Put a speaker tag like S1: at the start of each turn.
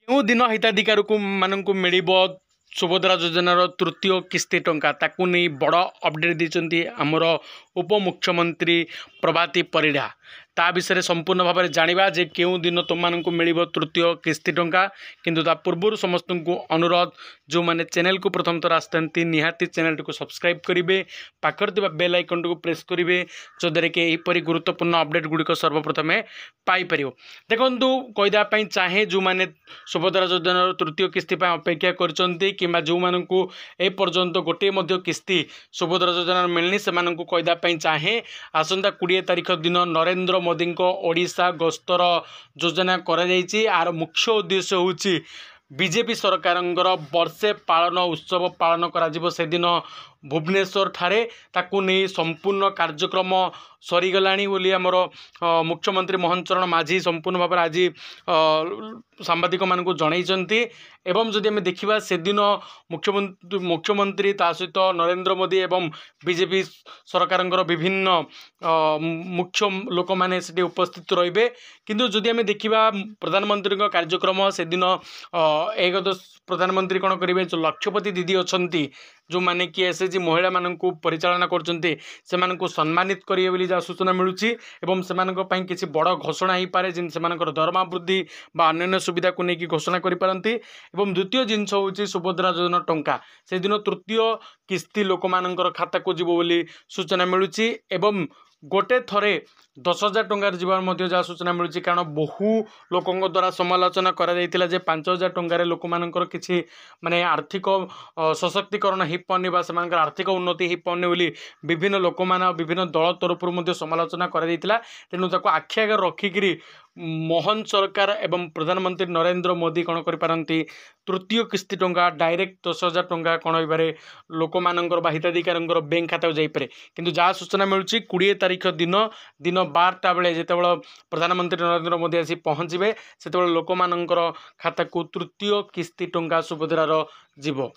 S1: କେଉଁ ଦିନ ହିତାଧିକାରୀକୁ ମାନଙ୍କୁ ମିଳିବ ସୁଭଦ୍ରା ଯୋଜନାର ତୃତୀୟ କିସ୍ତି ଟଙ୍କା ତାକୁ ନେଇ ବଡ଼ ଅପଡେଟ୍ ଦେଇଛନ୍ତି ଆମର ଉପमुख्यमंत्री प्रभाती परिड़ा। ता विषय संपूर्ण भाव में जाना जे क्यों दिन तुमको मिल तृतीय किस्ती टंका किंतु ता पूर्व समस्त को अनुरोध जो मैंने चैनल को प्रथम थर आसती निहाती चैनल को सब्सक्राइब करेंगे पाखर बेल आइकन को प्रेस करेंगे जद्वारा कि यहीपरि गुरुत्वपूर्ण अपडेट गुड़िक सर्वप्रथम पाइपर। देखु कहीदेपी चाहे जो मैंने सुभद्रा योजनार तृतीय किस्ती अपेक्षा कर जो मानू एपर्यंत गोटे किस्ती सुभद्रा योजनार मिलनी से कहीदेपी चाहे आसंता 20 तारीख दिन नरेंद्र मोदी ओडिशा गस्तर योजना आर मुख्य उद्देश्य होची बीजेपी सरकार वर्षे पालन उत्सव पालन कर से दिन भुवनेश्वर ठारे ताकू नहीं संपूर्ण कार्यक्रम सरीगला बोली आमर मुख्यमंत्री मोहन चरण माझी संपूर्ण भाव आज सांबादिक मानक जनई एवं जदि आम देखा से दिन मुख्यमंत्री ता सहित नरेंद्र मोदी एवं बीजेपी सरकार विभिन्न मुख्य लोक मैंने से उपस्थित रे किंतु जदि आम देखा प्रधानमंत्री कार्यक्रम से दिन एक प्रधानमंत्री कौन करेंगे जो लक्षपति दीदी अच्छा जो माने कि एसएचजी महिला मानू परिचालना कर सम्मानित करेंगे बोली जहाँ सूचना मिलूँ एवं से किसी बड़ घोषणा हो पाए जिन से दरमा वृद्धि बा अन्य सुविधा को लेकिन घोषणा करें। द्वितीय जिनस हूँ सुभद्रा योजना टंका से दिन तृतीय किस्ती लोक मान खाता को जीव बोली सूचना मिलूँ एवं गोटे थरे 10,000 टंकार जीवार जहाँ सूचना मिलूँ कारण बहु लोकों द्वारा समालोचना करा जे 5,000 टंकार लोक मानकर किसी माने आर्थिक सशक्तिकरण हो पानी से आर्थिक उन्नति हो पानी बोली विभिन्न लोक मैंने विभिन्न दल तरफ समालोचना करा तेणु ताको आखि आगे रखिकी मोहन सरकार एवं प्रधानमंत्री नरेंद्र मोदी कौन करपारती तृतीय किस्ती टंका डायरेक्ट 10,000 टंका कौन हो लोक मानकर हिताधिकारी बैंक खाता जापे किंतु जहाँ सूचना मिलूँ 20 तारीख दिन 12टा बेले जिते प्रधानमंत्री नरेंद्र मोदी आसी पहुँचे से लोक मानकर खाता को तृतीय किस्ती टंका सुभद्रार जीव।